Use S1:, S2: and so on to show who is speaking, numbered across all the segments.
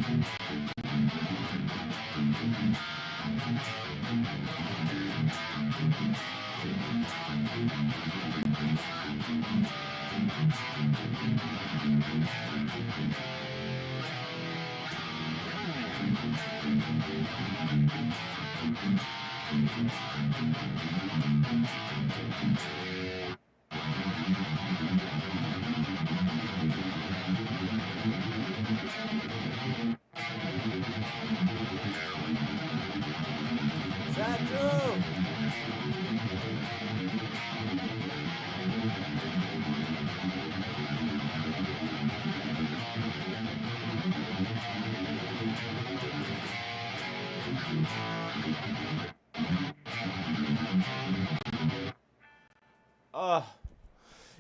S1: Is that true?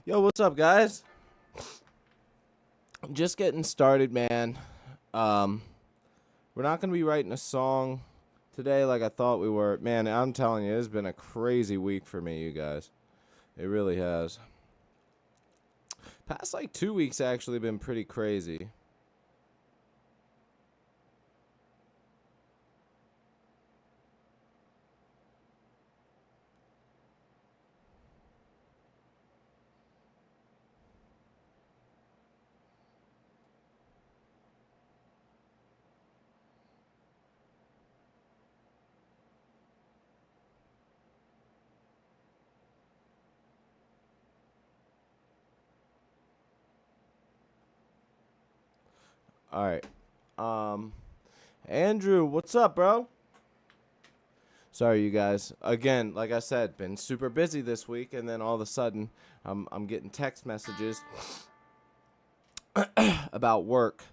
S1: Yo, what's up, guys? Just getting started, man. We're not gonna be writing a song today like I thought we were. Man, I'm telling you, it's been a crazy week for me, you guys. It really has. Past like 2 weeks actually been pretty crazy. All right. Andrew, what's up, bro? Sorry, you guys. Again, like I said, been super busy this week, and then all of a sudden, I'm getting text messages about work.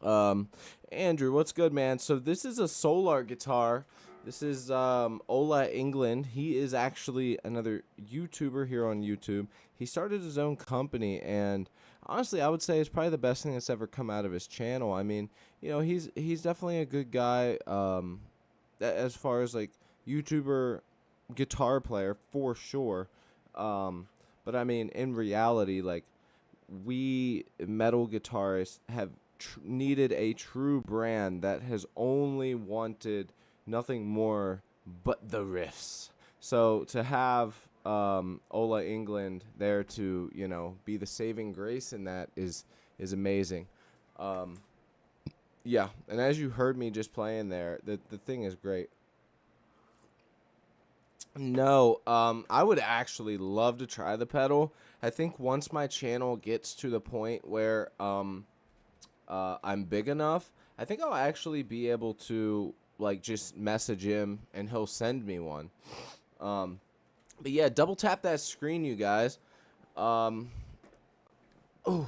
S1: Andrew, what's good, man? So this is a Solar guitar. This is Ola England. He is actually another YouTuber here on YouTube. He started his own company, and honestly, I would say it's probably the best thing that's ever come out of his channel. I mean, you know, he's definitely a good guy. As far as like YouTuber guitar player for sure. But I mean, in reality, like we metal guitarists have needed a true brand that has only wanted nothing more but the riffs. So to have Ola England there to, you know, be the saving grace in that is amazing. Yeah, and as you heard me just playing there, the thing is great. No, I would actually love to try the pedal. I think once my channel gets to the point where I'm big enough, I think I'll actually be able to like just message him and he'll send me one. But yeah, double tap that screen, you guys. Oh, I'm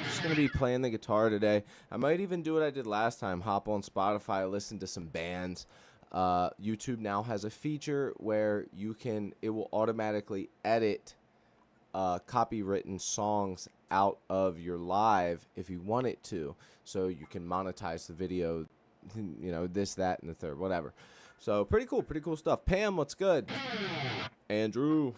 S1: just gonna be playing the guitar today. I might even do what I did last time: hop on Spotify, listen to some bands. YouTube now has a feature where it will automatically edit copywritten songs out of your live if you want it to, so you can monetize the video, you know, this, that, and the third, whatever. So pretty cool stuff. Pam, what's good? Andrew.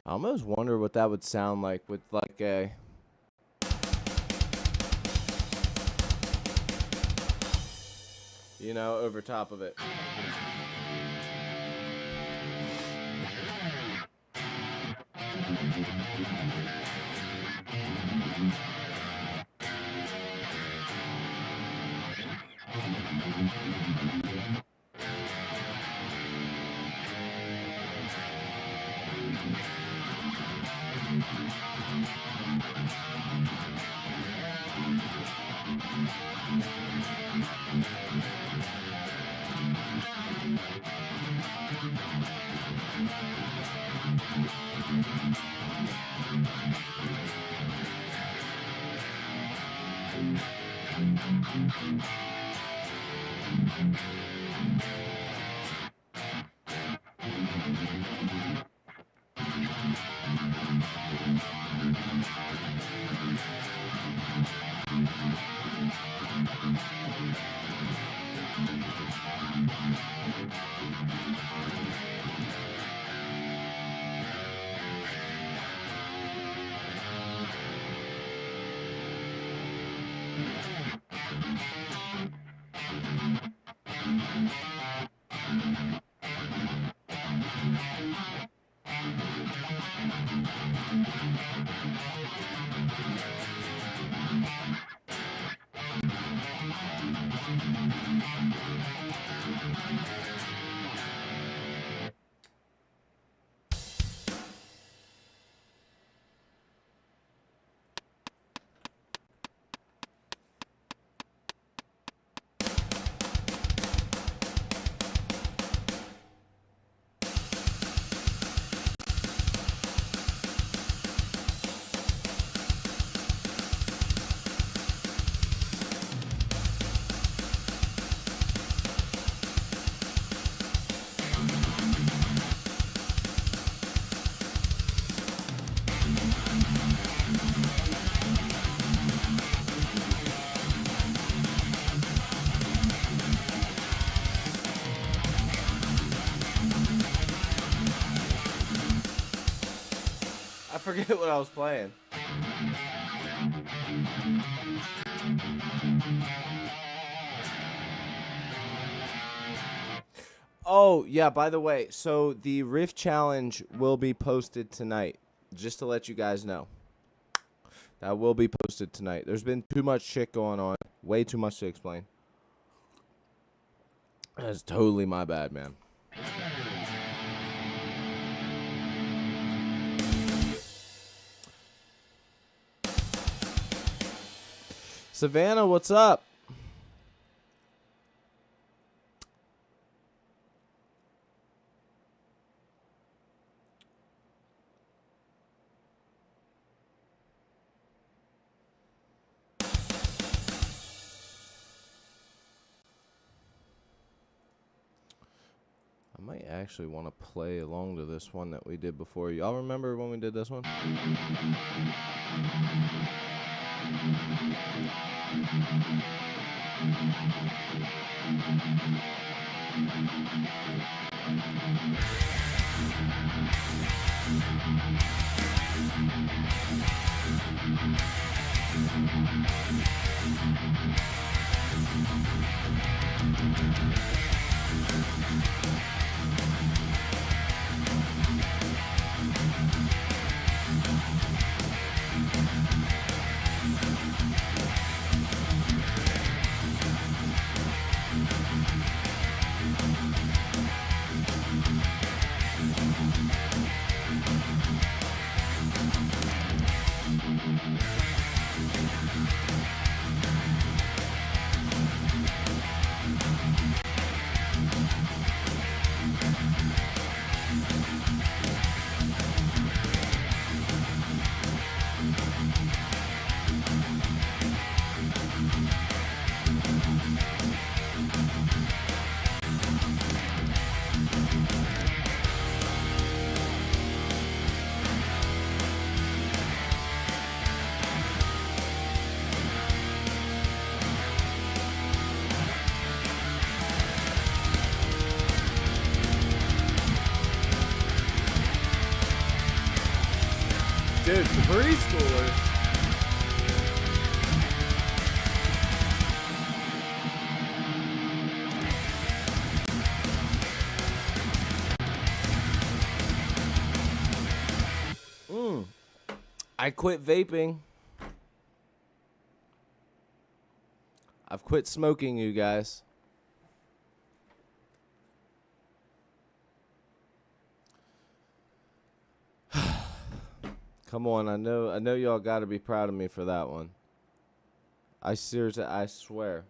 S1: I almost wonder what that would sound like with like a over top of it. I forget what I was playing. Oh, yeah, by the way, so the Riff Challenge will be posted tonight, just to let you guys know. That will be posted tonight. There's been too much shit going on. Way too much to explain. That's totally my bad, man. Savannah, what's up? I might actually want to play along to this one that we did before. Y'all remember when we did this one? Dude, preschoolers. I quit vaping. I've quit smoking, you guys. Come on, I know y'all got to be proud of me for that one. I seriously, I swear.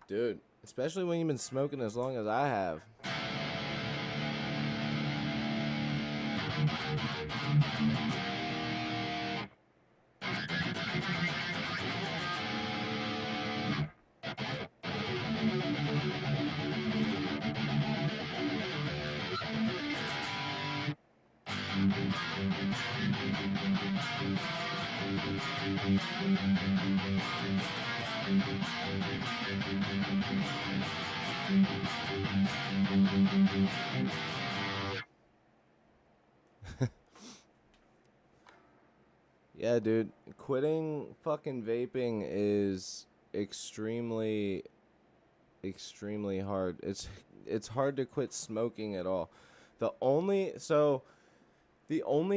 S1: Dude, especially when you've been smoking as long as I have. Yeah, dude, quitting fucking vaping is extremely extremely hard. It's hard to quit smoking at all. The only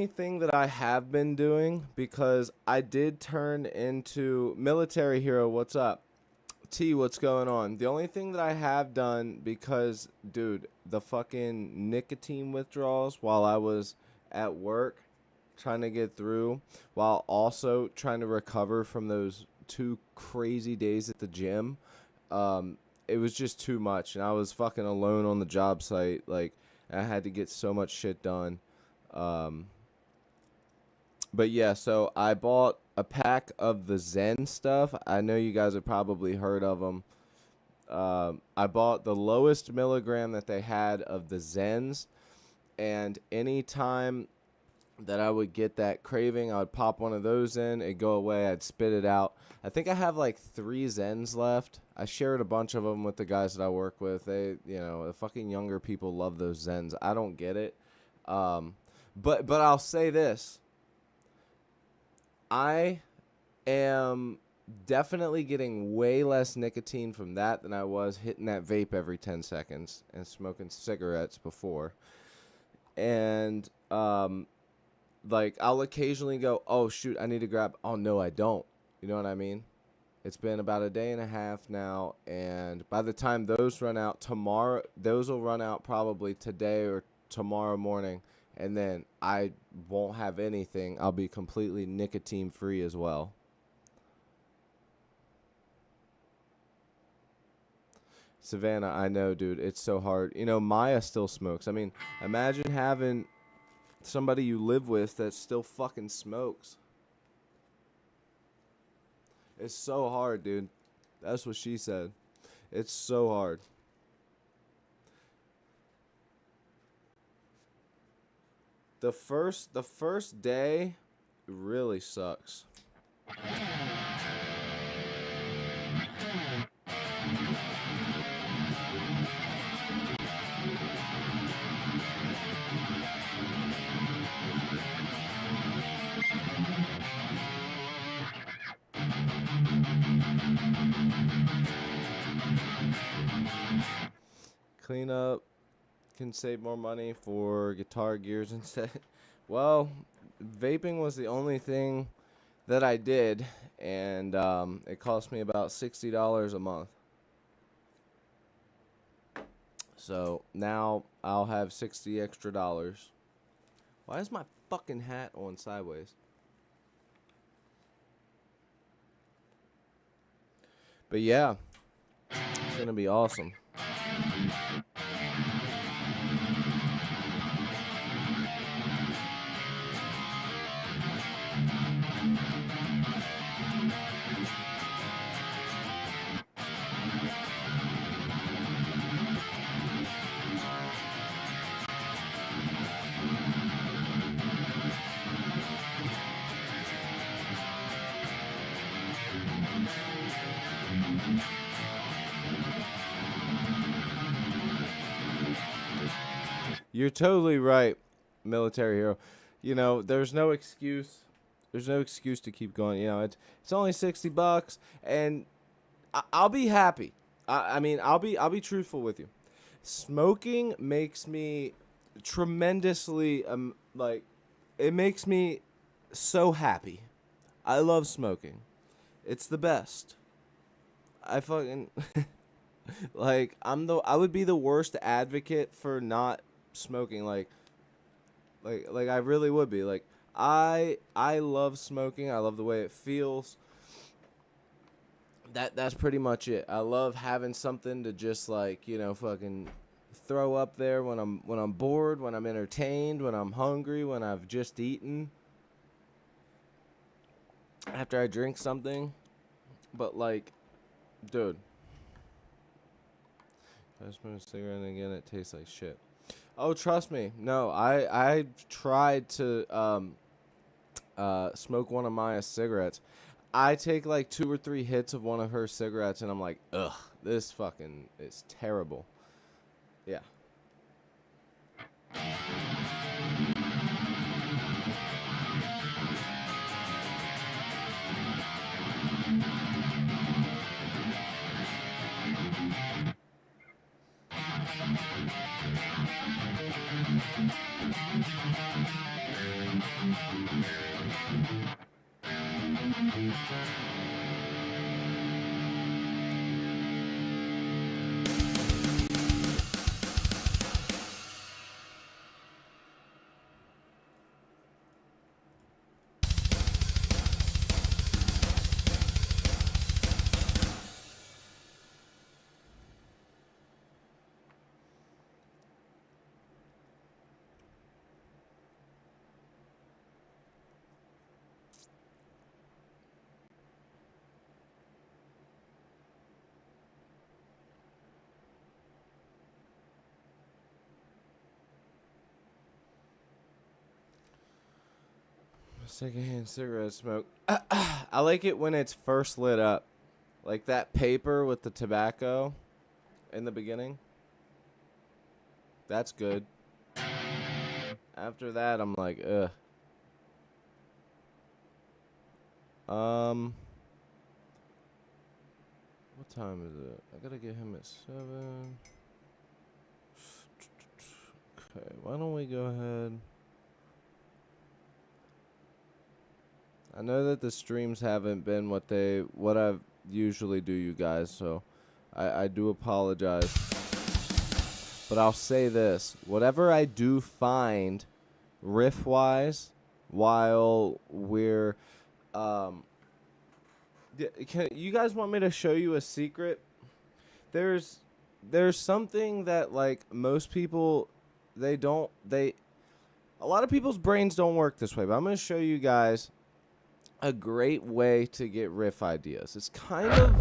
S1: thing that I have been doing, because I did turn into military hero, what's up? T, what's going on? The only thing that I have done, because dude, the fucking nicotine withdrawals while I was at work trying to get through, while also trying to recover from those 2 crazy days at the gym, um, it was just too much, and I was fucking alone on the job site. Like, I had to get so much shit done. Um, but yeah, so I bought a pack of the Zen stuff. I know you guys have probably heard of them. I bought the lowest milligram that they had of the Zens, and anytime that I would get that craving, I would pop one of those in, it'd go away, I'd spit it out. I think I have like 3 Zens left. I shared a bunch of them with the guys that I work with. The fucking younger people love those Zens. I don't get it. But I'll say this. I am definitely getting way less nicotine from that than I was hitting that vape every 10 seconds and smoking cigarettes before. And, like, I'll occasionally go, oh, shoot, I need to grab. Oh, no, I don't. You know what I mean? It's been about a day and a half now, and by the time those run out tomorrow, those will run out probably today or tomorrow morning, and then I won't have anything. I'll be completely nicotine free as well. Savannah, I know, dude. It's so hard. You know, Maya still smokes. I mean, imagine having somebody you live with that still fucking smokes. It's so hard, dude. That's what she said. It's so hard. The first day really sucks. Clean up can save more money for guitar gears instead. Well, vaping was the only thing that I did, and it cost me about $60 a month. So now I'll have 60 extra dollars. Why is my fucking hat on sideways? But yeah, it's gonna be awesome. You're totally right, military hero. You know, there's no excuse. There's no excuse to keep going. You know, it's only $60, and I'll be happy. I mean, I'll be truthful with you. Smoking makes me tremendously like it makes me so happy. I love smoking. It's the best. I fucking like I would be the worst advocate for not smoking like I really would be. Like I love smoking. I love the way it feels. that's pretty much it. I love having something to just like, fucking throw up there when I'm bored, when I'm entertained, when I'm hungry, when I've just eaten, after I drink something. But like, dude, I smoke a cigarette and again it tastes like shit. Oh, trust me. No, I tried to smoke one of Maya's cigarettes. I take like 2 or 3 hits of one of her cigarettes and I'm like, ugh, this fucking is terrible. Yeah. Secondhand cigarette smoke. I like it when it's first lit up. Like that paper with the tobacco in the beginning. That's good. After that, I'm like, ugh. What time is it? I gotta get him at 7. Okay, why don't we go ahead? I know that the streams haven't been what I usually do, you guys, so I do apologize. But I'll say this. Whatever I do find riff-wise while we're... you guys want me to show you a secret? There's something that, like, most people, a lot of people's brains don't work this way, but I'm going to show you guys a great way to get riff ideas. It's kind of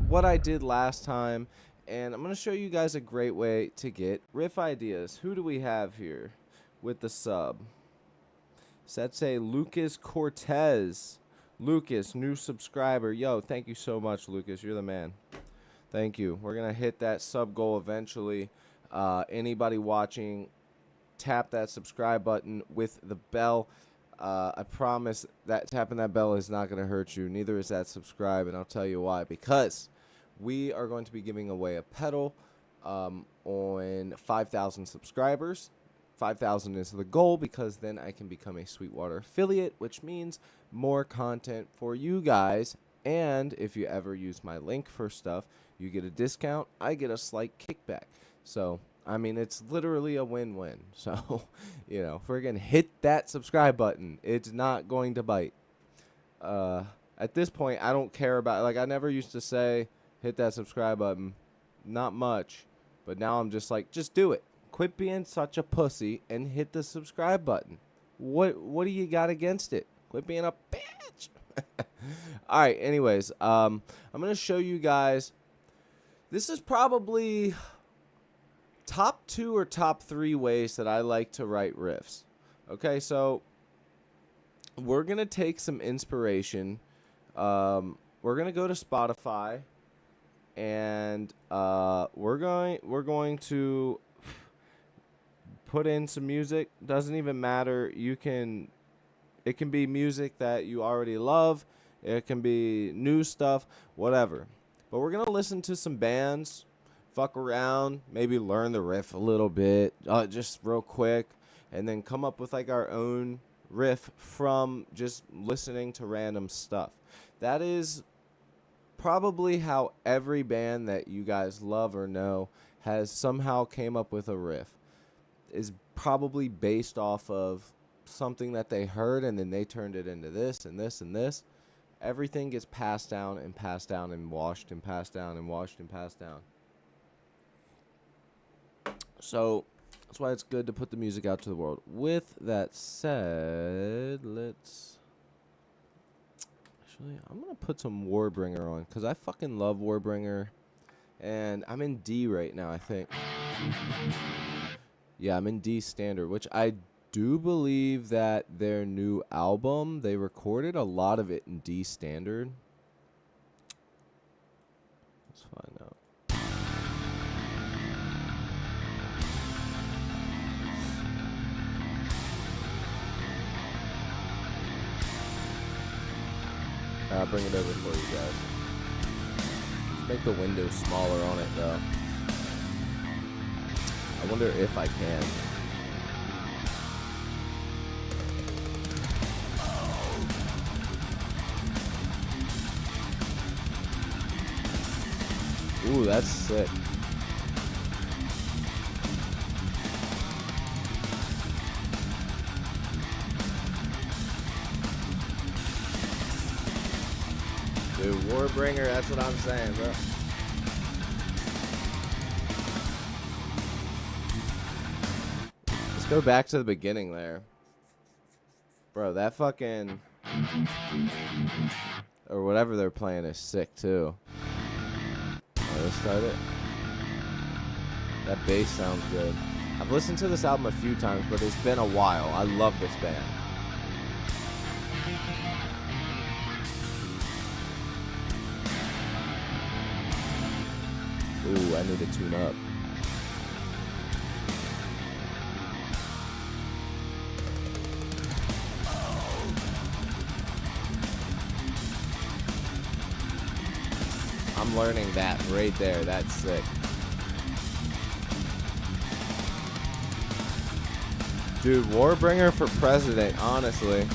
S1: what I did last time, and I'm going to show you guys a great way to get riff ideas. Who do we have here with the sub? So that's a Lucas Cortez. Lucas, new subscriber. Yo, thank you so much, Lucas. You're the man. Thank you. We're going to hit that sub goal eventually. Anybody watching, tap that subscribe button with the bell. I promise that tapping that bell is not going to hurt you. Neither is that subscribe, and I'll tell you why. Because we are going to be giving away a pedal on 5,000 subscribers. 5,000 is the goal because then I can become a Sweetwater affiliate, which means more content for you guys. And if you ever use my link for stuff, you get a discount. I get a slight kickback. So, I mean, it's literally a win-win. So, friggin' hit that subscribe button. It's not going to bite. At this point, I don't care about, like, I never used to say, hit that subscribe button. Not much. But now I'm just like, just do it. Quit being such a pussy and hit the subscribe button. What do you got against it? Quit being a bitch. All right, anyways, I'm going to show you guys. This is probably top 2 or top 3 ways that I like to write riffs. Okay, so we're going to take some inspiration. We're going to go to Spotify, and we're going to put in some music. Doesn't even matter. It can be music that you already love. It can be new stuff, whatever. But we're going to listen to some bands, fuck around, maybe learn the riff a little bit, just real quick, and then come up with like our own riff from just listening to random stuff. That is probably how every band that you guys love or know has somehow came up with a riff. Is probably based off of something that they heard, and then they turned it into this and this and this. everything gets passed down and passed down and washed and passed down and washed and passed down. So that's why it's good to put the music out to the world. With that said, I'm going to put some Warbringer on because I fucking love Warbringer. And I'm in D right now, I think. Yeah, I'm in D standard, which I do believe that their new album, they recorded a lot of it in D standard. Let's find out. I'll bring it over for you guys. Make the window smaller on it, though. I wonder if I can. Ooh, that's sick. Dude, Warbringer, that's what I'm saying, bro. Let's go back to the beginning there. Bro, that fucking... or whatever they're playing is sick, too. Let's start it. That bass sounds good. I've listened to this album a few times, but it's been a while. I love this band. Ooh, I need to tune up. I'm learning that right there. That's sick. Dude, Warbringer for president, honestly.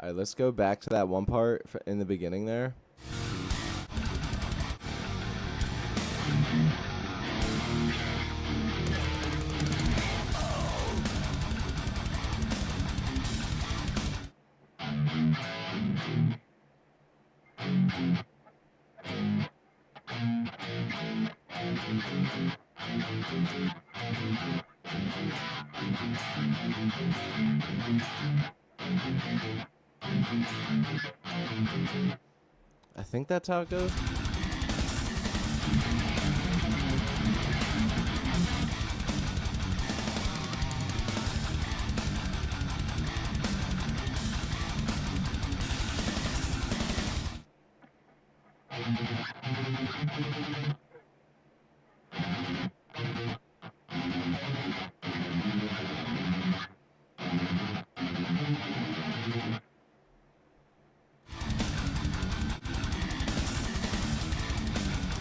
S1: Alright, let's go back to that one part in the beginning there. I think that's how it goes.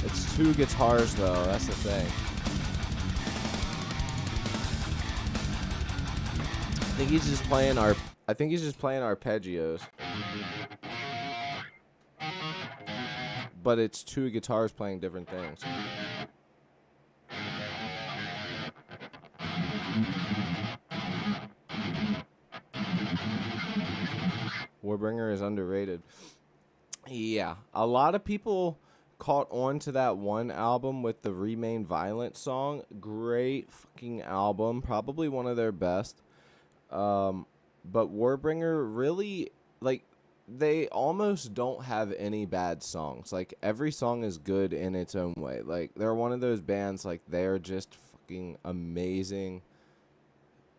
S1: It's two guitars though, that's the thing. I think he's just playing arpeggios. But it's two guitars playing different things. Warbringer is underrated. Yeah, a lot of people caught on to that one album with the Remain Violent song. Great fucking album, probably one of their best. But Warbringer really, like, they almost don't have any bad songs. Like, every song is good in its own way. Like, they're one of those bands, like, they're just fucking amazing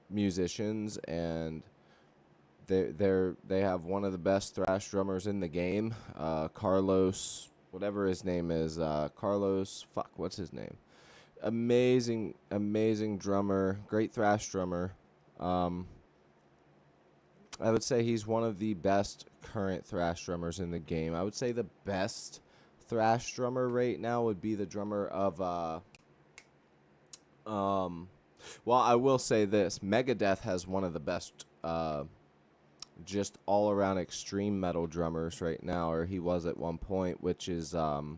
S1: musicians, and they have one of the best thrash drummers in the game, Carlos, whatever his name is, what's his name? Amazing drummer, great thrash drummer. I would say he's one of the best current thrash drummers in the game. I would say the best thrash drummer right now would be the drummer of well, I will say this. Megadeth has one of the best just all around extreme metal drummers right now, or he was at one point, which is Dirk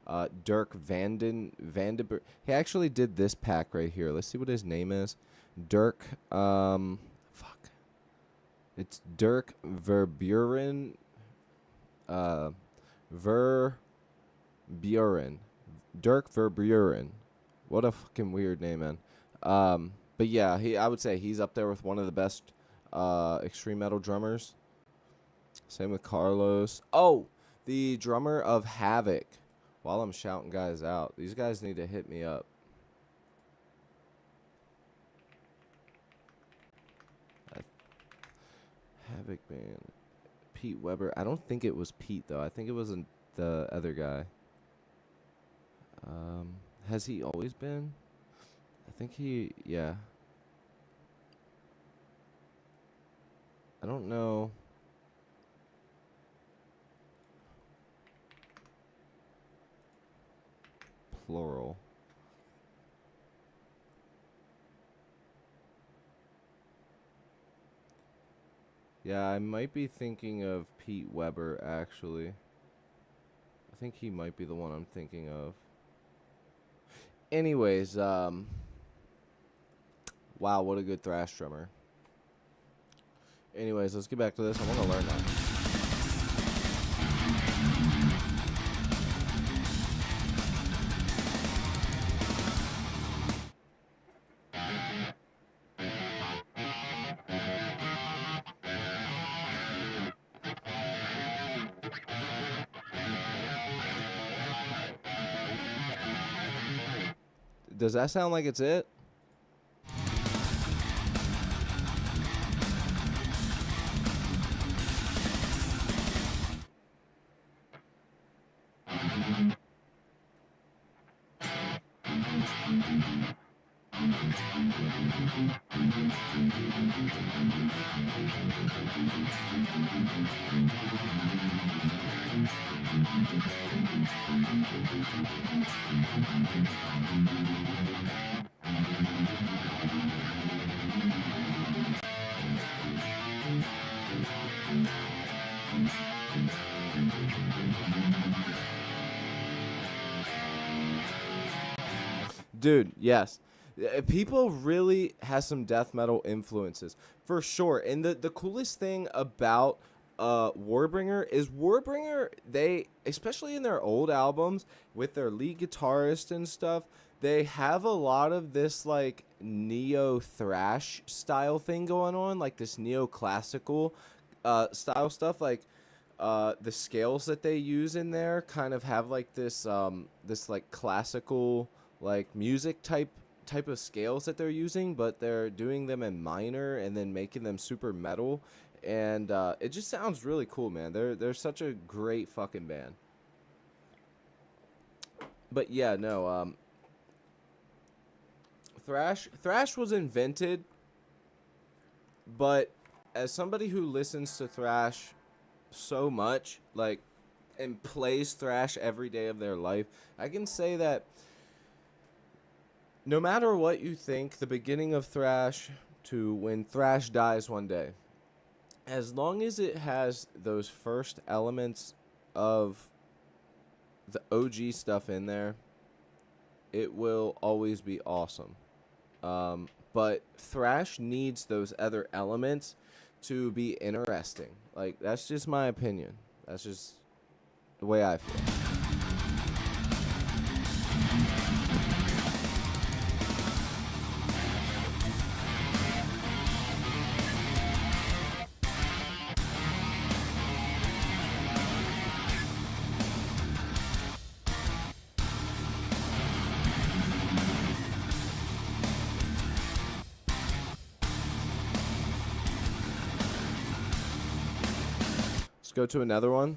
S1: Vandenberg. He actually did this pack right here. Let's see what his name is. Dirk fuck. It's Dirk Verburen. Verburen. Dirk Verburen. What a fucking weird name, man. But yeah, I would say he's up there with one of the best extreme metal drummers. Same with Carlos. Oh, the drummer of Havoc. While I'm shouting guys out, these guys need to hit me up. Havoc band. Pete Weber. I don't think it was Pete though. I think it was the other guy. Has he always been? I think yeah. I don't know. Plural. Yeah, I might be thinking of Pete Weber, actually. I think he might be the one I'm thinking of. Anyways, wow, what a good thrash drummer. Anyways, let's get back to this. I want to learn that. Does that sound like it's it? Dude, yes. People really has some death metal influences for sure. And the coolest thing about Warbringer is Warbringer, they, especially in their old albums with their lead guitarist and stuff, they have a lot of this like neo thrash style thing going on, like this neoclassical style stuff. Like the scales that they use in there kind of have like this this like classical like music type of scales that they're using, but they're doing them in minor and then making them super metal, and it just sounds really cool, man. They're such a great fucking band. But yeah, no, thrash was invented, but as somebody who listens to thrash so much, like, and plays thrash every day of their life, I can say that no matter what you think, the beginning of thrash to when thrash dies one day, as long as it has those first elements of the OG stuff in there, it will always be awesome. But thrash needs those other elements to be interesting. Like, that's just my opinion. That's just the way I feel. Let's go to another one.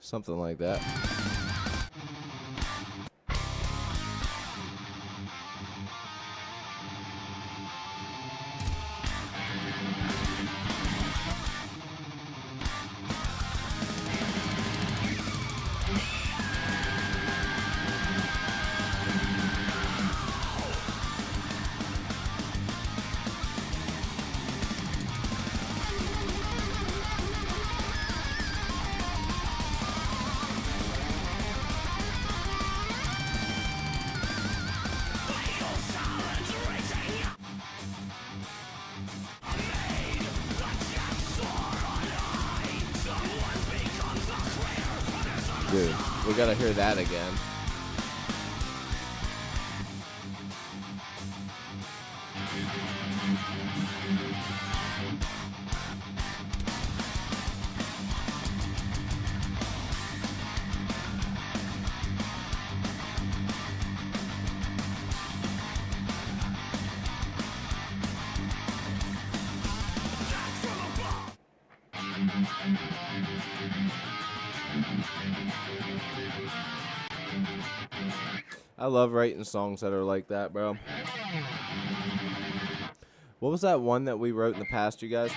S1: Something like that. Dude, we gotta hear that again. I love writing songs that are like that, bro. What was that one that we wrote in the past, you guys?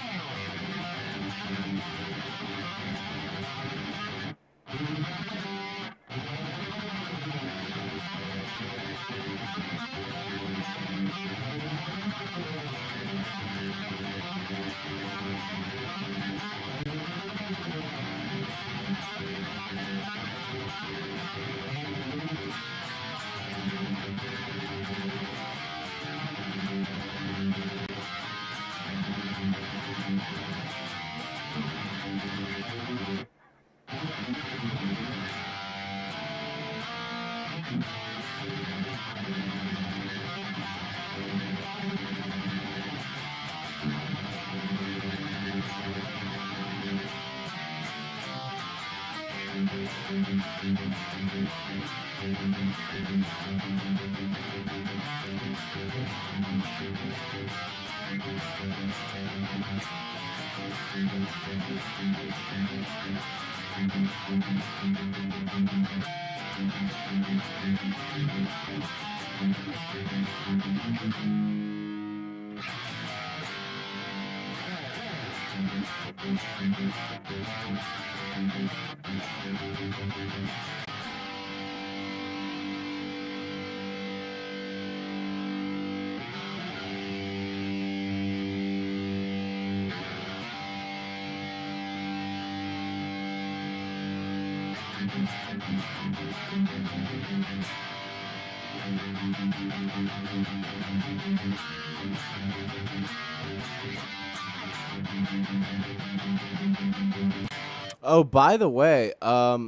S1: Oh, by the way,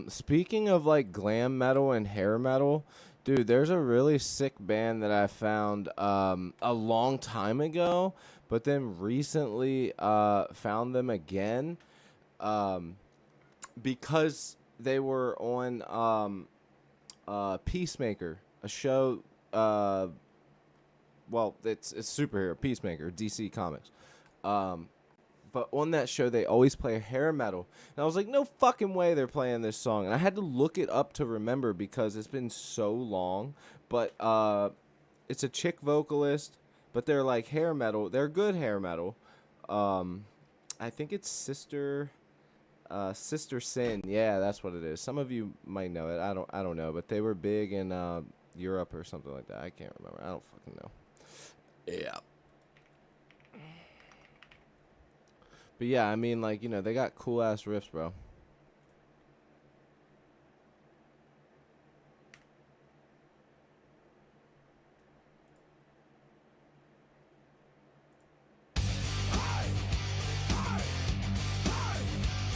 S1: speaking of like glam metal and hair metal, dude, there's a really sick band that I found a long time ago, but then recently found them again because they were on Peacemaker, a show. Well, it's superhero Peacemaker, DC Comics. But on that show, they always play hair metal. And I was like, no fucking way they're playing this song. And I had to look it up to remember because it's been so long. But it's a chick vocalist, but they're like hair metal. They're good hair metal. I think it's Sister Sin. Yeah, that's what it is. Some of you might know it. I don't know. But they were big in Europe or something like that. I can't remember. I don't fucking know. Yeah. But yeah, I mean, like, you know, they got cool ass riffs, bro.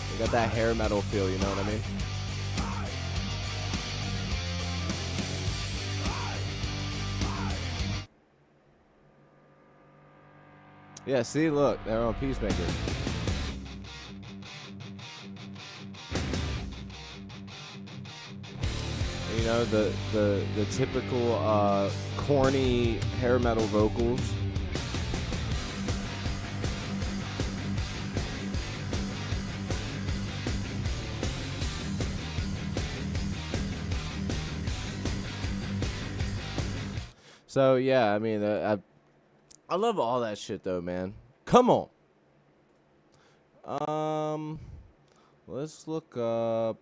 S1: They got that hair metal feel, you know what I mean? Yeah, see, look, they're on Peacemaker. You know, the typical corny hair metal vocals. So yeah, I mean, I love all that shit though, man. Come on. Let's look up.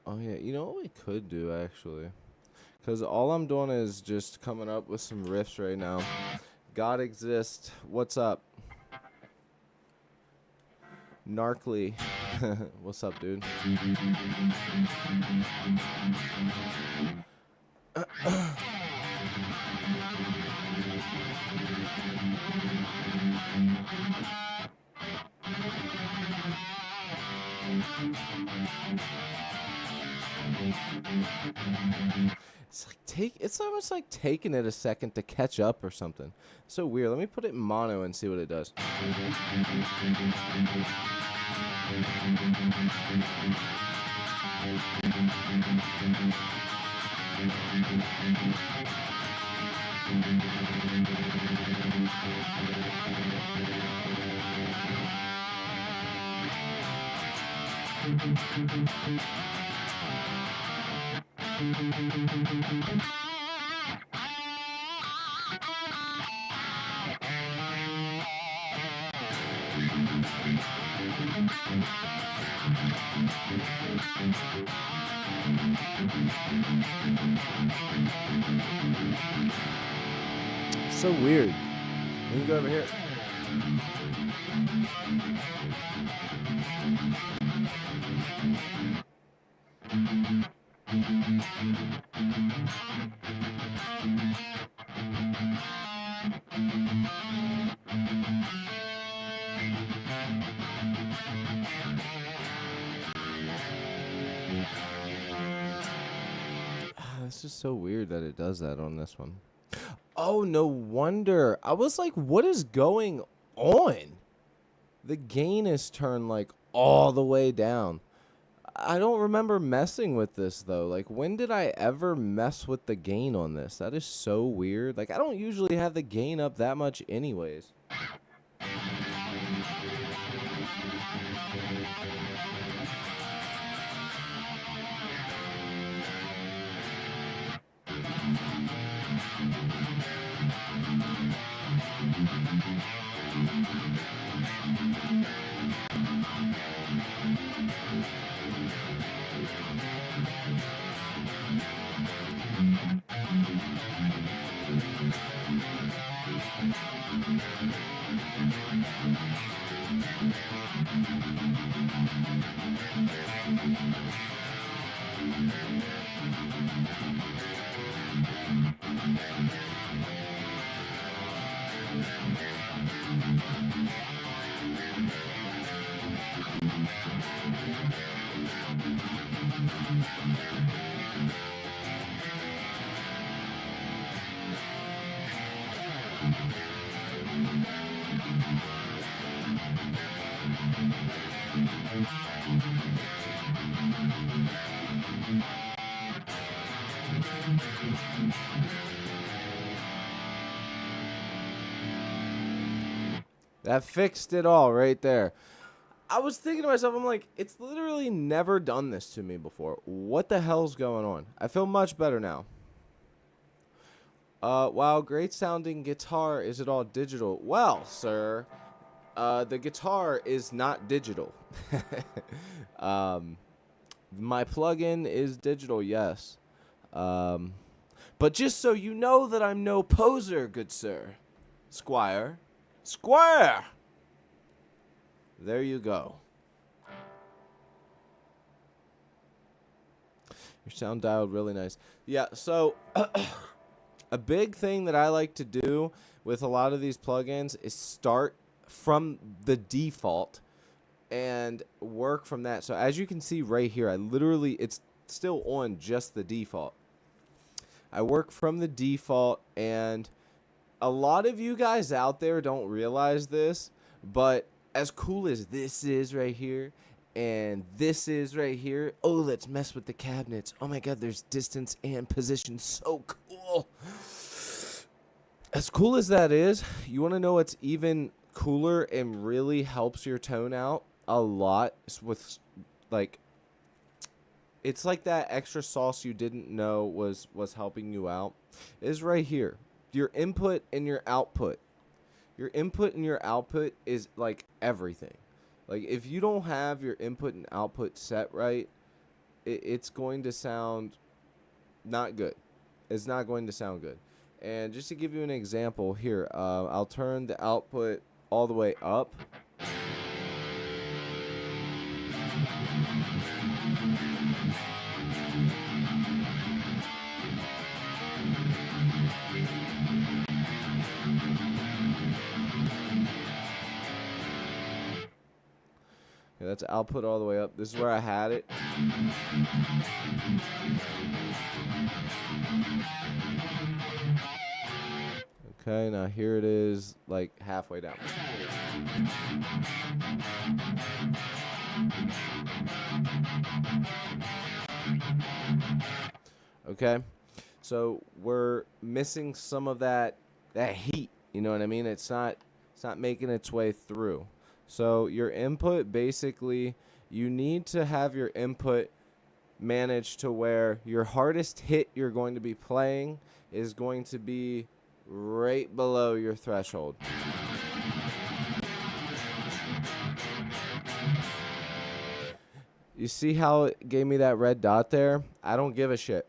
S1: Oh yeah, you know what we could do actually, because all I'm doing is just coming up with some riffs right now. God exists. What's up? Narkly. What's up, dude? It's almost like taking it a second to catch up or something. So weird. Let me put it in mono and see what it does. So weird. Let me go over here. It's just so weird that it does that on this one. Oh, no wonder. I was like, what is going on? The gain is turned like all the way down. I don't remember messing with this though. Like, when did I ever mess with the gain on this? That is so weird. Like, I don't usually have the gain up that much anyways. That fixed it all right there. I was thinking to myself, I'm like, it's literally never done this to me before. What the hell's going on? I feel much better now. Wow, great sounding guitar. Is it all digital? Well, sir, the guitar is not digital. My plugin is digital, yes. But just so you know that I'm no poser, good sir. Squire. Squire! There you go. Your sound dialed really nice. Yeah, so a big thing that I like to do with a lot of these plugins is start from the default and work from that. So as you can see right here, it's still on just the default. I work from the default, and a lot of you guys out there don't realize this, but as cool as this is right here, and this is right here, oh, let's mess with the cabinets. Oh my god, there's distance and position. So cool. As cool as that is, you want to know what's even cooler and really helps your tone out a lot with, like, it's like that extra sauce you didn't know was helping you out is right here. Your input and your output. Your input and your output is like everything. Like if you don't have your input and output set right, it's going to sound not good. It's not going to sound good. And just to give you an example here, I'll turn the output all the way up. Okay, that's output all the way up. This is where I had it. Okay, now here it is, like halfway down. Okay, so we're missing some of that heat. You know what I mean? It's not making its way through. So your input, basically, you need to have your input managed to where your hardest hit you're going to be playing is going to be right below your threshold. You see how it gave me that red dot there? I don't give a shit.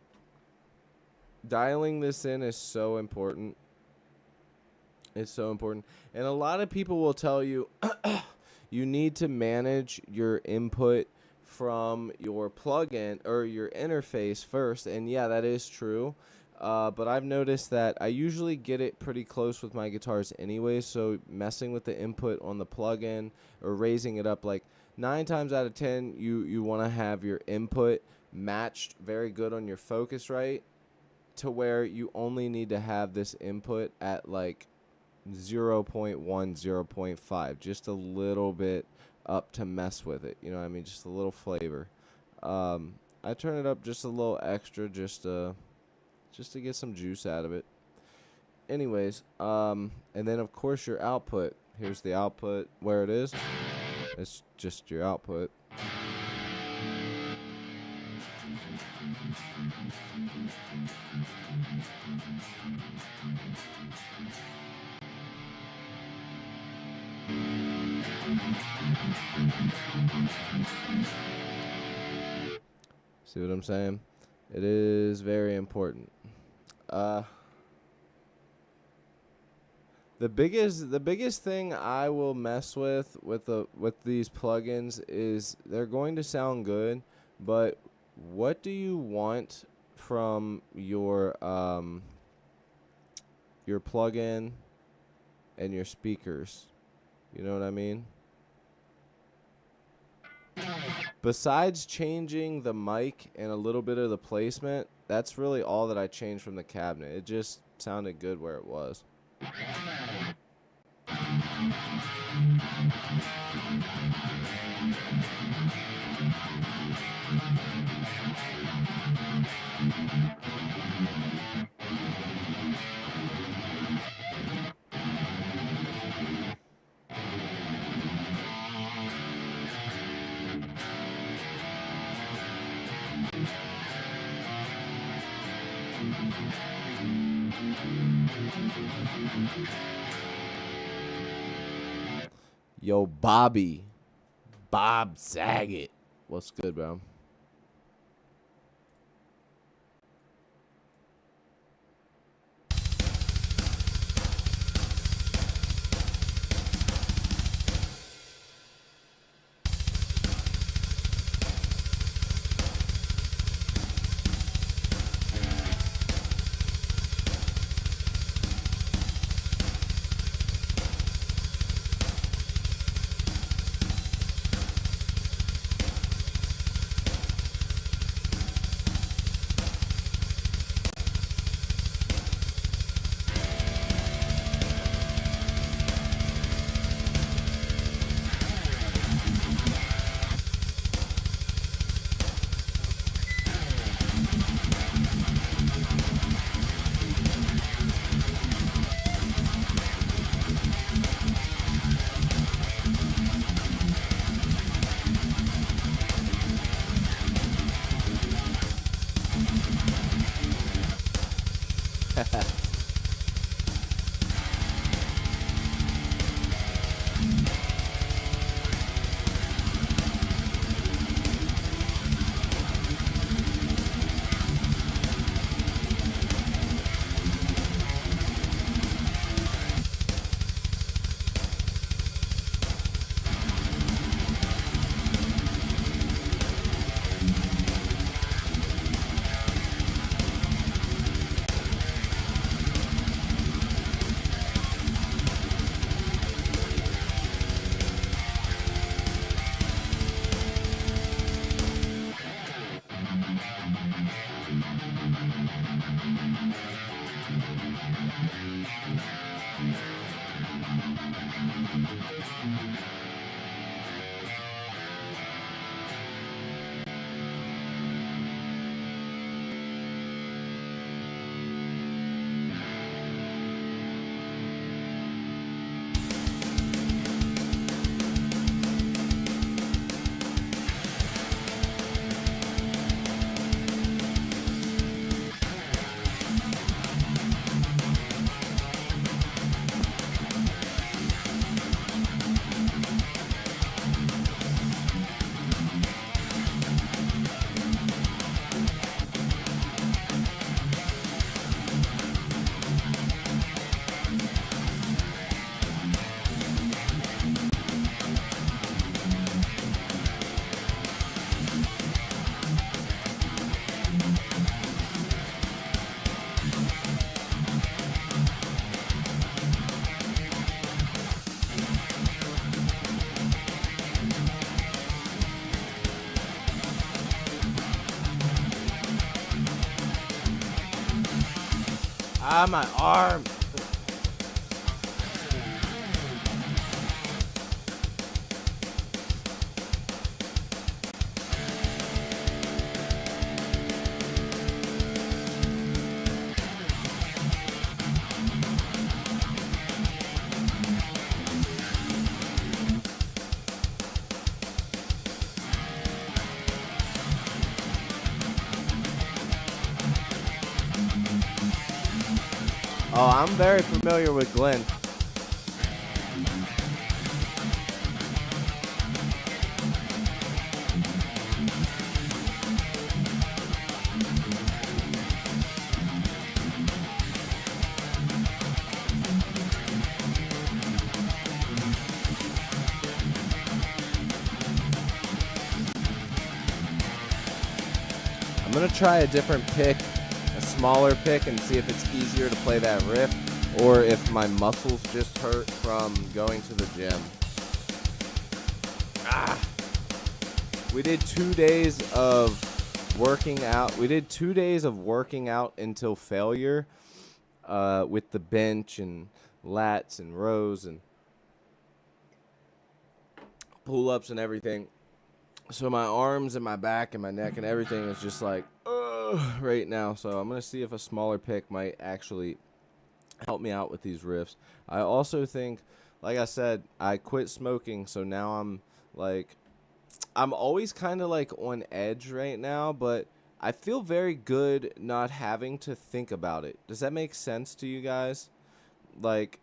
S1: Dialing this in is so important. It's so important. And a lot of people will tell you you need to manage your input from your plugin or your interface first. And yeah, that is true. But I've noticed that I usually get it pretty close with my guitars anyway. So messing with the input on the plugin or raising it up, like 9 times out of 10, you want to have your input matched very good on your Focusrite to where you only need to have this input at like 0.1, 0.5, just a little bit up to mess with it. You know what I mean? Just a little flavor. I turn it up just a little extra just to get some juice out of it. Anyways, and then of course your output. Here's the output where it is. It's just your output. See what I'm saying? It is very important. The biggest thing I will mess with these plugins is they're going to sound good, but what do you want from your plugin and your speakers? You know what I mean? Besides changing the mic and a little bit of the placement, that's really all that I changed from the cabinet. It just sounded good where it was. Yo, Bob Saget. What's good, bro? Ah, my arm. Oh, I'm very familiar with Glenn. I'm gonna try a different pick, a smaller pick, and see if it's easier to play that riff, or if my muscles just hurt from going to the gym. We did 2 days of working out. We did 2 days of working out until failure, with the bench and lats and rows and pull-ups and everything. So my arms and my back and my neck and everything is just like, right now. So I'm going to see if a smaller pick might actually help me out with these riffs. I also think, like I said, I quit smoking. So now I'm always kind of like on edge right now, but I feel very good not having to think about it. Does that make sense to you guys? Like,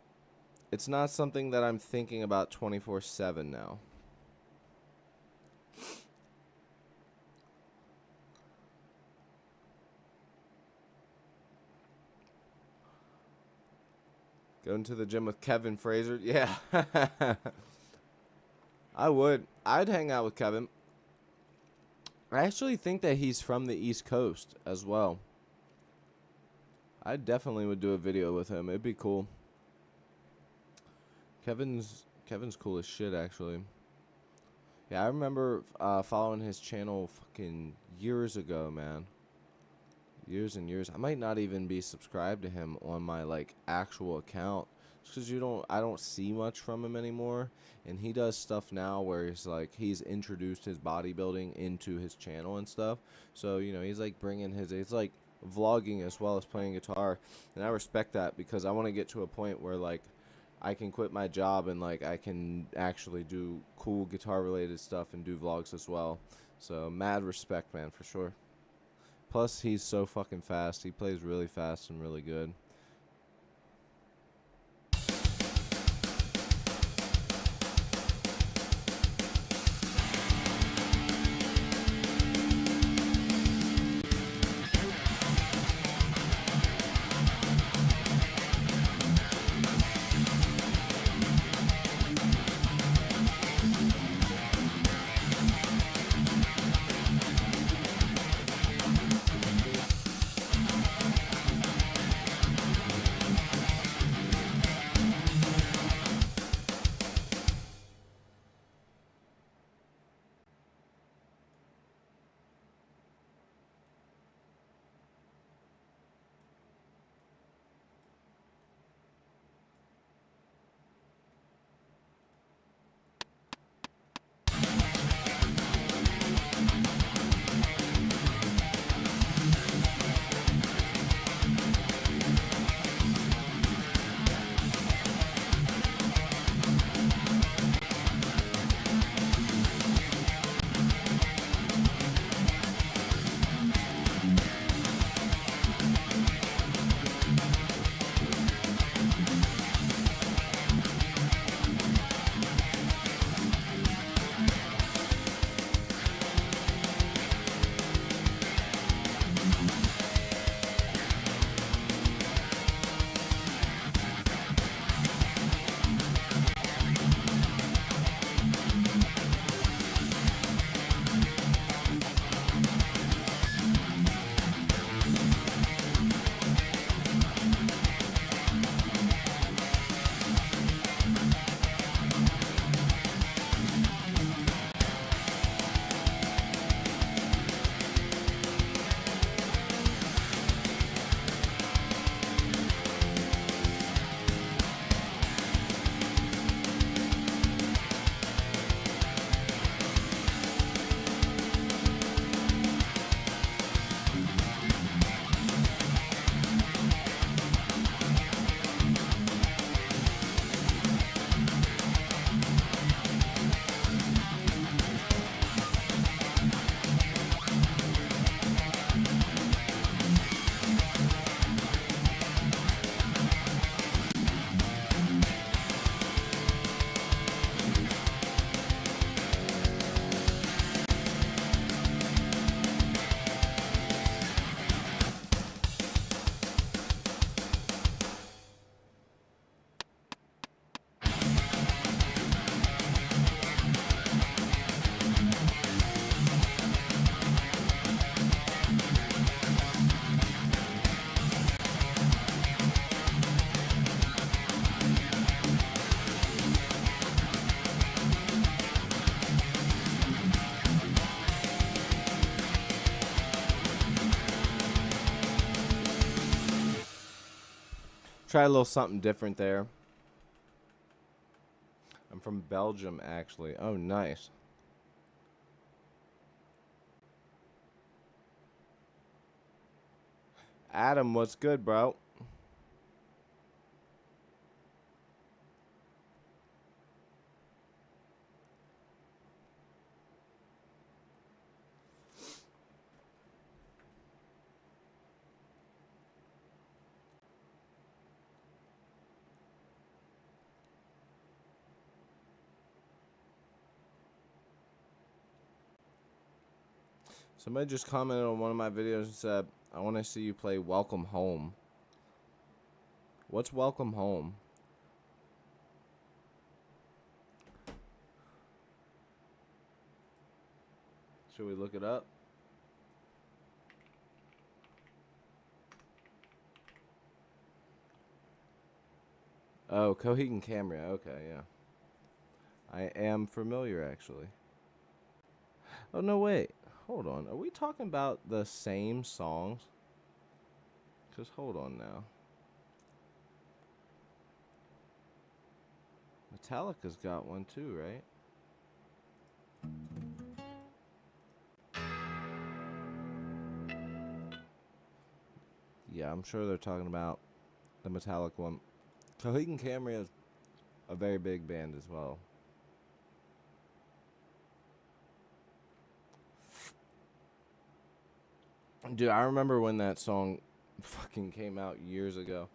S1: it's not something that I'm thinking about 24/7 now. Going to the gym with Kevin Fraser? Yeah. I would. I'd hang out with Kevin. I actually think that he's from the East Coast as well. I definitely would do a video with him. It'd be cool. Kevin's cool as shit, actually. Yeah, I remember following his channel fucking years ago, man. Years and years. I might not even be subscribed to him on my like actual account, just because I don't see much from him anymore. And he does stuff now where he's introduced his bodybuilding into his channel and stuff. So he's like bringing it's like vlogging as well as playing guitar, and I respect that because I want to get to a point where like I can quit my job and like I can actually do cool guitar related stuff and do vlogs as well. So mad respect, man, for sure. Plus, he's so fucking fast. He plays really fast and really good. Try a little something different there. I'm from Belgium, actually. Oh, nice. Adam, what's good, bro? Somebody just commented on one of my videos and said, I want to see you play Welcome Home. What's Welcome Home? Should we look it up? Oh, Coheed and Cambria. Okay, yeah. I am familiar, actually. Oh, no, wait. Hold on. Are we talking about the same songs? Because hold on now. Metallica's got one too, right? Yeah, I'm sure they're talking about the Metallica one. Coheed and Cambria is a very big band as well. Dude, I remember when that song fucking came out years ago.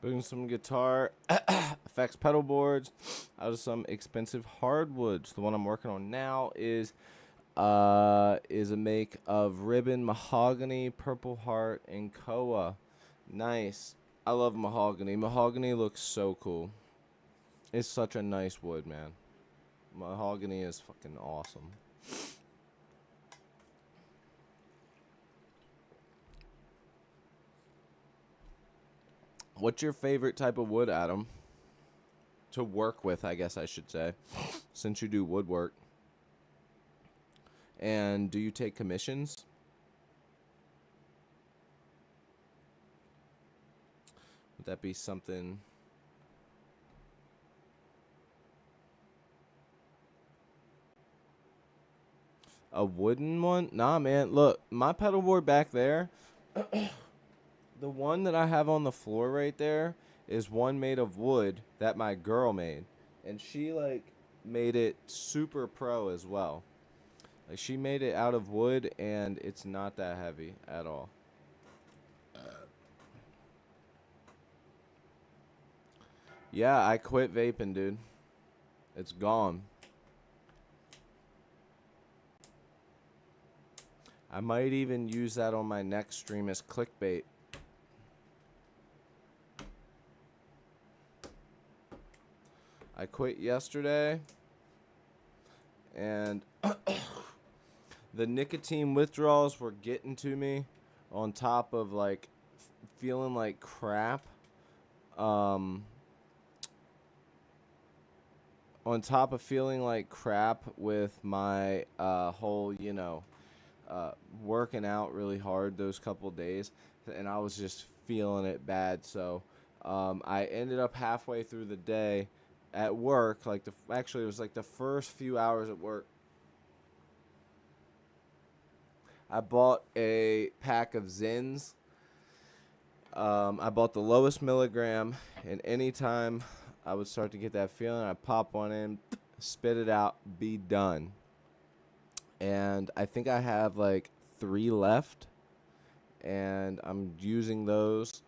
S1: Building some guitar effects pedal boards out of some expensive hardwoods. The one I'm working on now is a make of ribbon, mahogany, purple heart, and koa. Nice. I love mahogany. Mahogany looks so cool. It's such a nice wood, man. Mahogany is fucking awesome. What's your favorite type of wood, Adam? To work with, I guess I should say, since you do woodwork. And do you take commissions? Would that be something? A wooden one? Nah, man. Look, my pedal board back there, the one that I have on the floor right there is one made of wood that my girl made. And she, like, made it super pro as well. Like, she made it out of wood, and it's not that heavy at all. Yeah, I quit vaping, dude. It's gone. I might even use that on my next stream as clickbait. I quit yesterday, and the nicotine withdrawals were getting to me on top of, like, feeling like crap. On top of feeling like crap with my whole, working out really hard those couple days, and I was just feeling it bad. So I ended up halfway through the day at work, like actually it was like the first few hours at work, I bought a pack of Zins. I bought the lowest milligram, and anytime I would start to get that feeling, I'd pop one in, spit it out, be done. And I think I have like 3 left, and I'm using those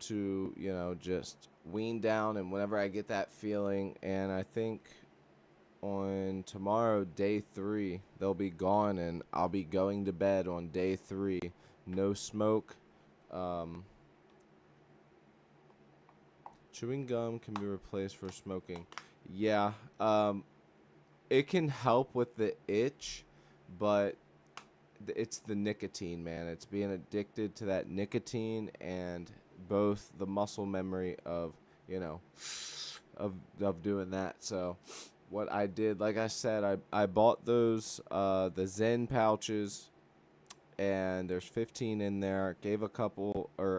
S1: to, just wean down, and whenever I get that feeling, and I think on tomorrow, day 3, they'll be gone, and I'll be going to bed on day 3. No smoke. Chewing gum can be replaced for smoking. Yeah, it can help with the itch, but it's the nicotine, man. It's being addicted to that nicotine, and both the muscle memory of, of doing that. So what I did, like I said, I bought those, the Zen pouches, and there's 15 in there. Gave a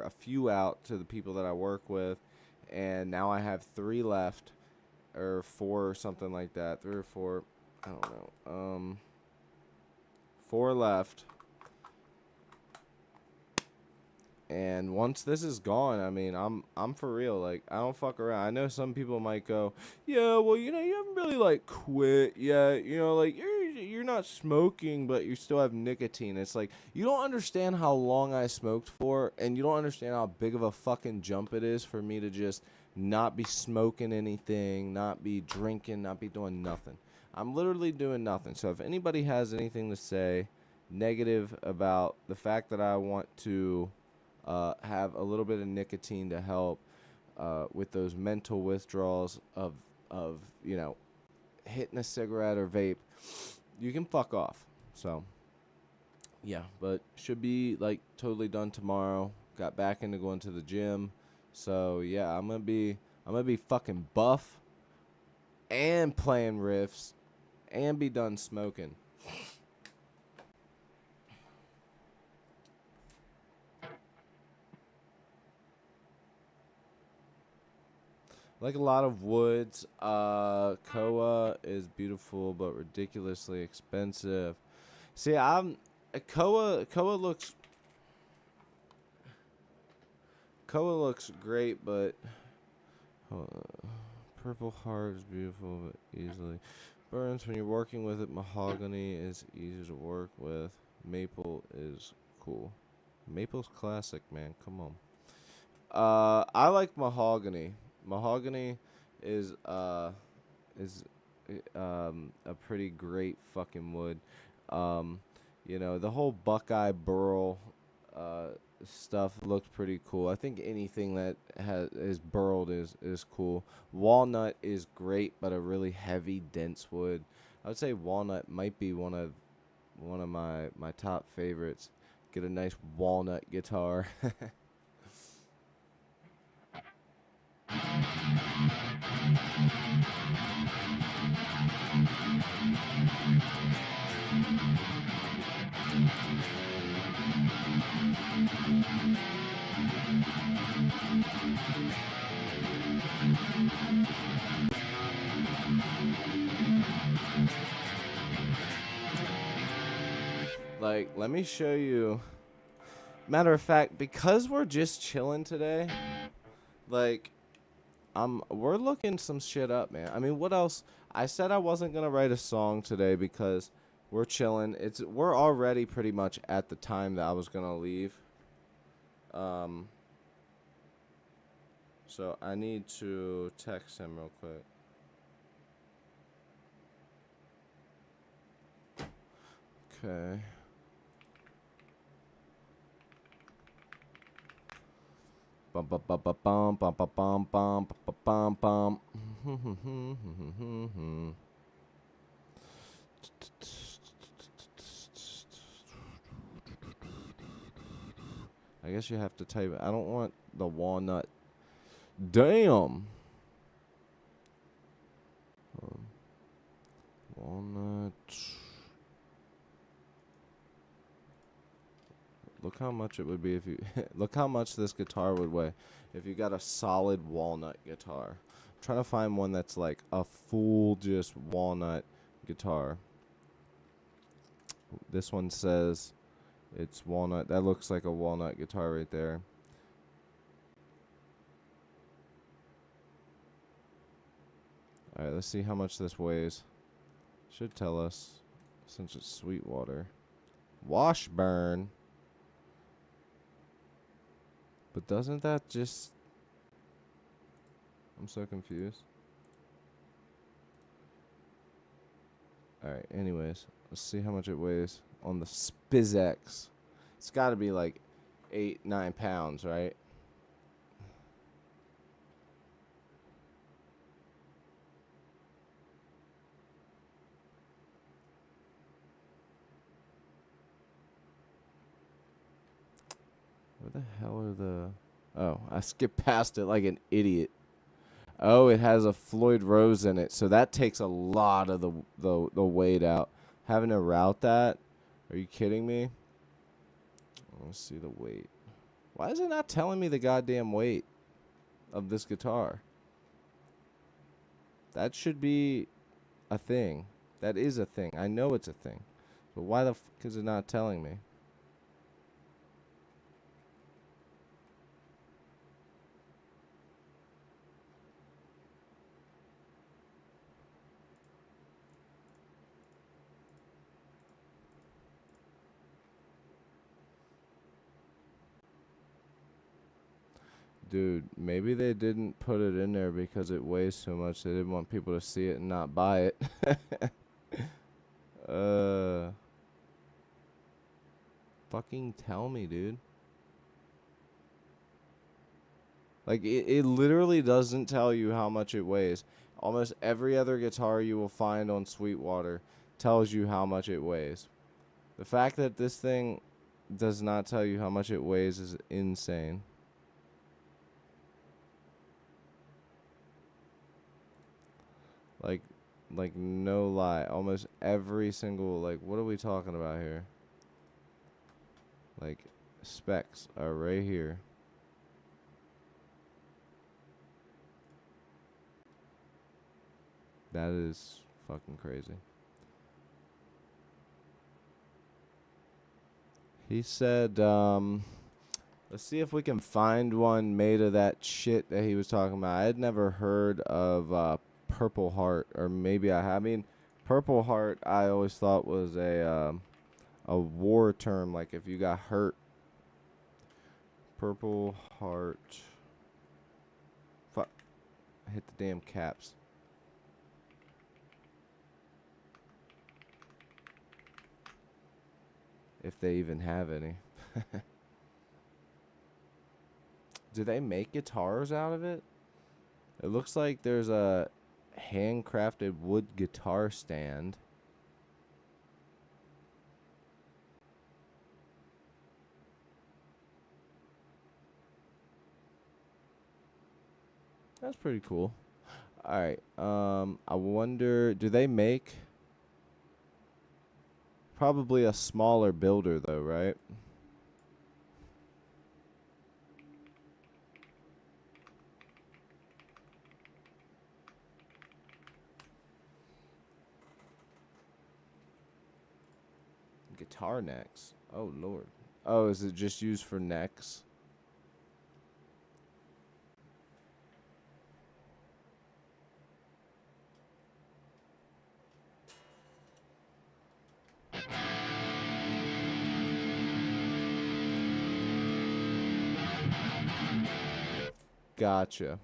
S1: few out to the people that I work with, and now I have 3 left, or 4 or something like that. 3 or 4, I don't know. 4 left. And once this is gone, I mean, I'm for real. Like, I don't fuck around. I know some people might go, yeah, well, you haven't really, like, quit yet. Like, you're you're not smoking, but you still have nicotine. It's like, you don't understand how long I smoked for, and you don't understand how big of a fucking jump it is for me to just not be smoking anything, not be drinking, not be doing nothing. I'm literally doing nothing. So if anybody has anything to say negative about the fact that I want to have a little bit of nicotine to help with those mental withdrawals of hitting a cigarette or vape, you can fuck off. So yeah, but should be like totally done tomorrow. Got back into going to the gym. So yeah, I'm gonna be fucking buff and playing riffs and be done smoking. Like a lot of woods. Koa is beautiful but ridiculously expensive. See, Koa looks great, but purple heart is beautiful but easily burns when you're working with it. Mahogany is easy to work with. Maple is cool. Maple's classic, man. Come on. I like mahogany. Mahogany is is a pretty great fucking wood. Um, the whole Buckeye burl stuff looks pretty cool. I think anything that is burled is cool. Walnut is great, but a really heavy, dense wood. I would say walnut might be one of my top favorites. Get a nice walnut guitar. Like, let me show you. Matter of fact, because we're just chilling today, like, we're looking some shit up, man. I mean, what else? I said I wasn't gonna write a song today because we're chilling. We're already pretty much at the time that I was gonna leave. So I need to text him real quick. Okay. Bum bum bum bum bum bum bum bum bum bum. I guess you have to type it. I don't want the walnut. Damn. Walnut. Look how much it would be if you look how much this guitar would weigh if you got a solid walnut guitar. I'm trying to find one that's like a full just walnut guitar. This one says it's walnut. That looks like a walnut guitar right there. All right, let's see how much this weighs. Should tell us since it's Sweetwater. Washburn. But doesn't that just... I'm so confused. Alright, anyways. Let's see how much it weighs on the SpizX. It's got to be like 8-9 pounds, right? Where the hell are the... Oh, I skipped past it like an idiot. Oh, it has a Floyd Rose in it, so that takes a lot of the weight out. Having to route that? Are you kidding me? Let's see the weight. Why is it not telling me the goddamn weight of this guitar? That should be a thing. That is a thing. I know it's a thing. But why the fuck is it not telling me? Dude, maybe they didn't put it in there because it weighs so much. They didn't want people to see it and not buy it. uh, fucking tell me, dude. Like, it literally doesn't tell you how much it weighs. Almost every other guitar you will find on Sweetwater tells you how much it weighs. The fact that this thing does not tell you how much it weighs is insane. Like no lie, almost every single, like, what are we talking about here? Like, specs are right here. That is fucking crazy. He said, let's see if we can find one made of that shit that he was talking about. I had never heard of Purple Heart, or maybe I have. I mean, Purple Heart I always thought was a war term, like if you got hurt. Purple Heart. Fuck. I hit the damn caps. If they even have any. Do they make guitars out of it? It looks like there's a handcrafted wood guitar stand. That's pretty cool. Alright, I wonder, do they make... Probably a smaller builder though, right? Guitar necks. Oh lord. Oh, is it just used for necks? Gotcha.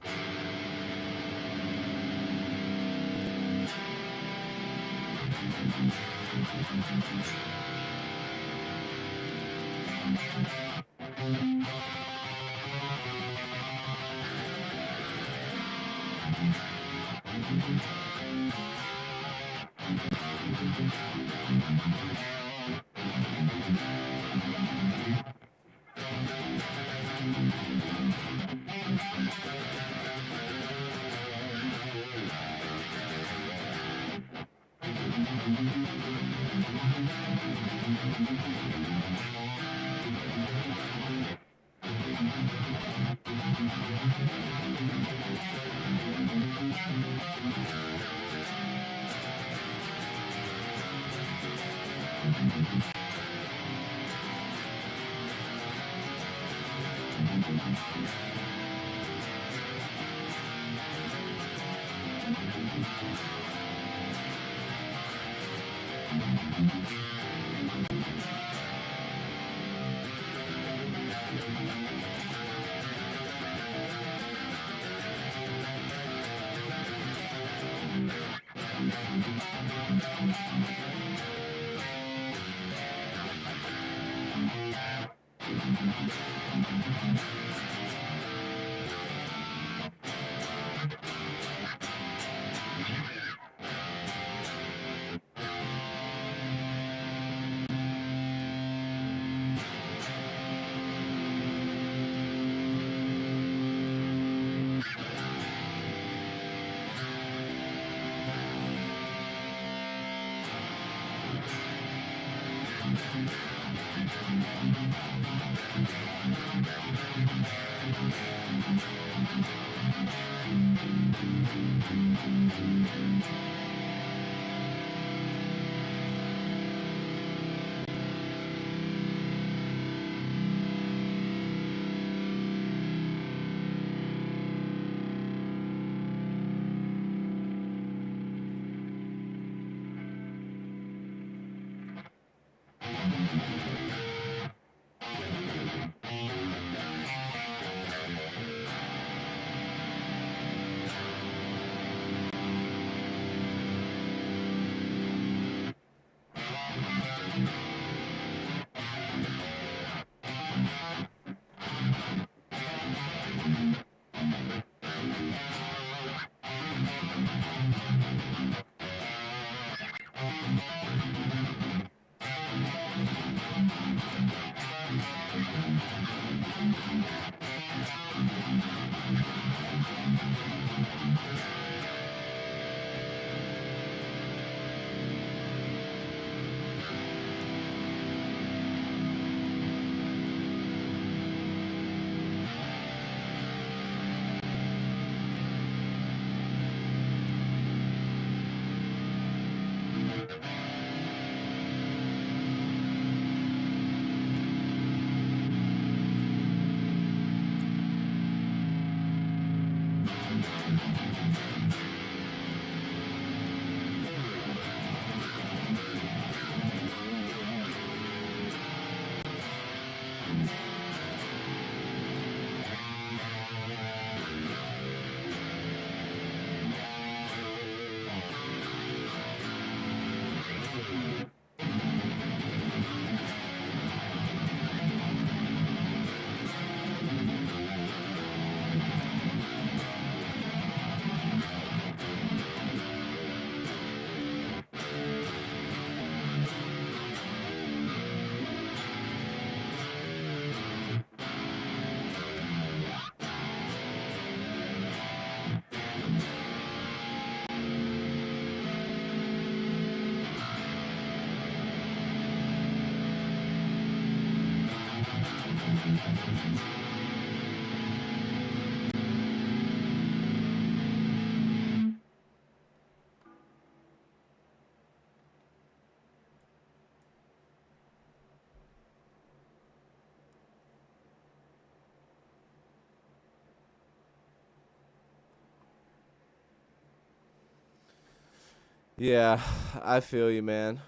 S1: Yeah, I feel you, man.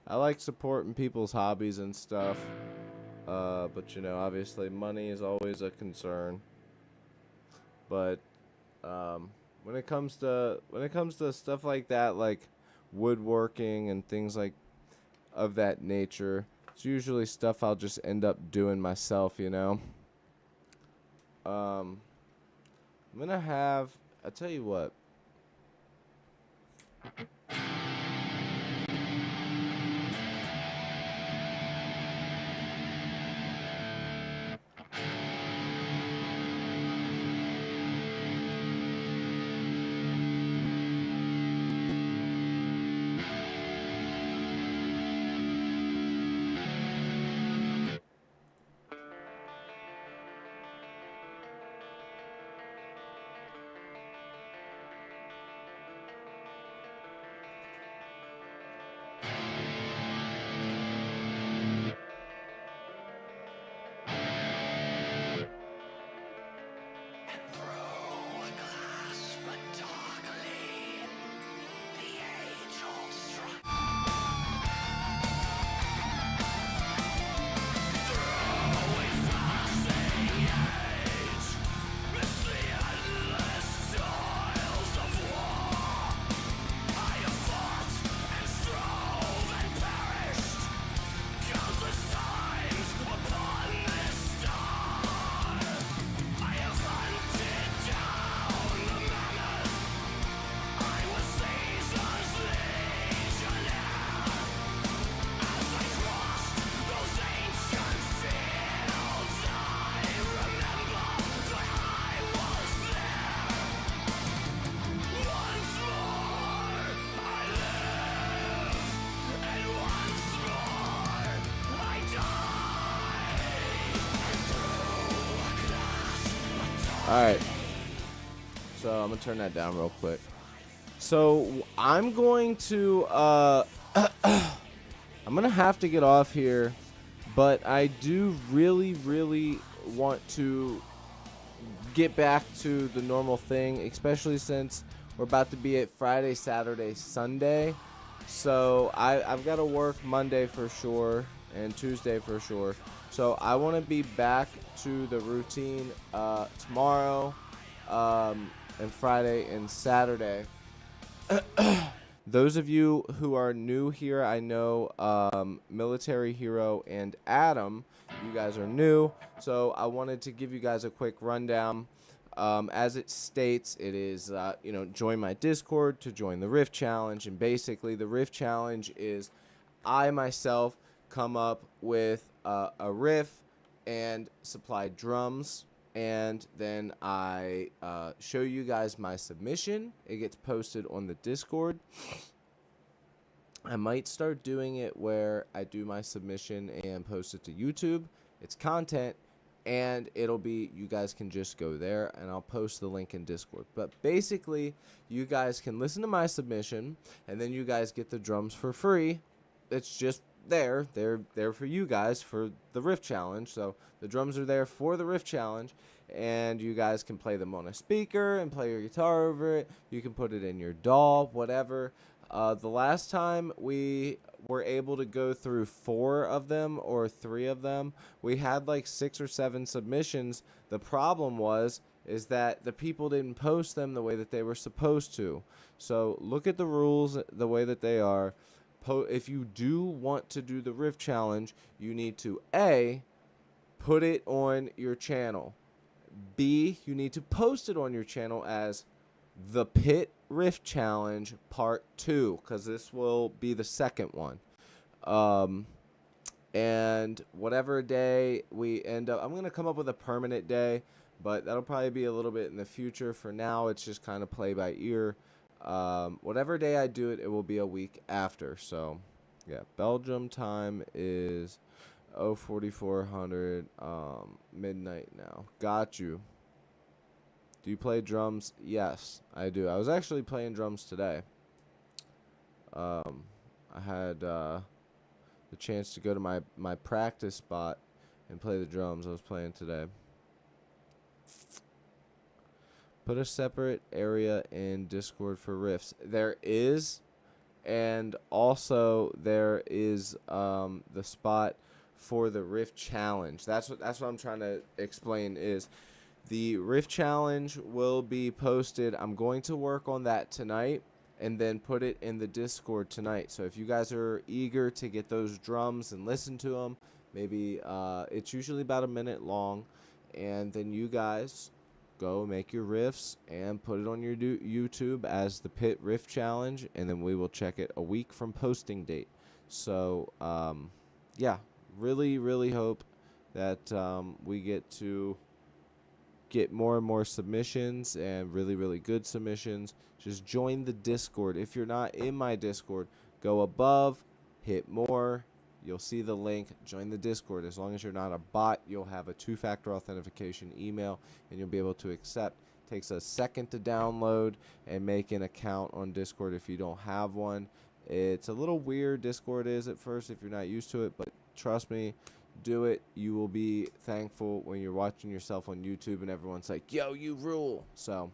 S1: I like supporting people's hobbies and stuff. But you know, obviously money is always a concern. But when it comes to stuff like that, like woodworking and things like of that nature, it's usually stuff I'll just end up doing myself, you know. Um, I'm gonna have. I tell you what. All right. So I'm gonna turn that down real quick. So I'm going to I'm gonna have to get off here, but I do really, really want to get back to the normal thing, especially since we're about to be at Friday, Saturday, Sunday. So I've got to work Monday for sure and Tuesday for sure. So I want to be back to the routine tomorrow and Friday and Saturday. Those of you who are new here, I know Military Hero and Adam, you guys are new. So I wanted to give you guys a quick rundown. As it states, it is, join my Discord to join the Riff Challenge. And basically, the Riff Challenge is I myself come up with a riff and supply drums. And then I show you guys my submission. It gets posted on the Discord. I might start doing it where I do my submission and post it to YouTube. It's content. And it'll be, you guys can just go there and I'll post the link in Discord. But basically, you guys can listen to my submission and then you guys get the drums for free. It's just there. They're there for you guys for the Riff Challenge. So the drums are there for the Riff Challenge and you guys can play them on a speaker and play your guitar over it. You can put it in your DAW, whatever. The last time we were able to go through 4 of them or 3 of them, we had like 6 or 7 submissions. The problem is that the people didn't post them the way that they were supposed to. So look at the rules the way that they are. If you do want to do the Riff Challenge, you need to A, put it on your channel. B, you need to post it on your channel as the Pit Riff Challenge Part 2, because this will be the second one. And whatever day we end up, I'm going to come up with a permanent day, but that'll probably be a little bit in the future. For now, it's just kind of play by ear. Whatever day I do it, it will be a week after. So, yeah, Belgium time is 0400 midnight now. Got you. Do you play drums? Yes, I do. I was actually playing drums today. I had the chance to go to my practice spot and play the drums. I was playing today. Put a separate area in Discord for riffs. There is, and also there is the spot for the Riff Challenge. That's what I'm trying to explain is the Riff Challenge will be posted. I'm going to work on that tonight and then put it in the Discord tonight. So if you guys are eager to get those drums and listen to them, maybe it's usually about a minute long, and then you guys go make your riffs and put it on your YouTube as the Pit Riff Challenge, and then we will check it a week from posting date. So yeah, really hope that we get more and more submissions, and really good submissions. Just join the Discord. If you're not in my Discord, go above, hit more. You'll see the link. Join the Discord. As long as you're not a bot, you'll have a 2-factor authentication email, and you'll be able to accept. It takes a second to download and make an account on Discord if you don't have one. It's a little weird, Discord is at first if you're not used to it, but trust me, do it. You will be thankful when you're watching yourself on YouTube and everyone's like, yo, you rule. So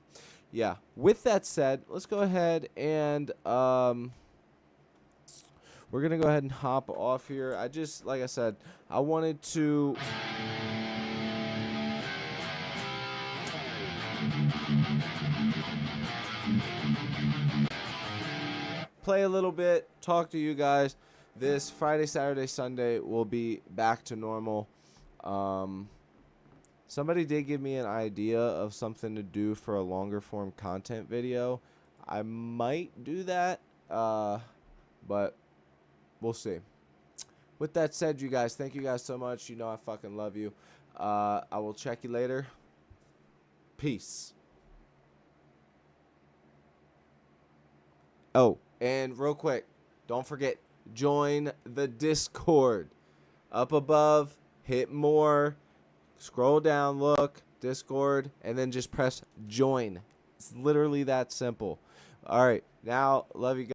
S1: yeah, with that said, let's go ahead and we're gonna go ahead and hop off here. Like I said, I wanted to play a little bit, talk to you guys. This Friday, Saturday, Sunday will be back to normal. Somebody did give me an idea of something to do for a longer form content video. I might do that, but we'll see. With that said, you guys, thank you guys so much. You know I fucking love you. I will check you later. Peace. Oh, and real quick, don't forget, join the Discord. Up above, hit more, scroll down, look, Discord, and then just press join. It's literally that simple. All right, now, love you guys.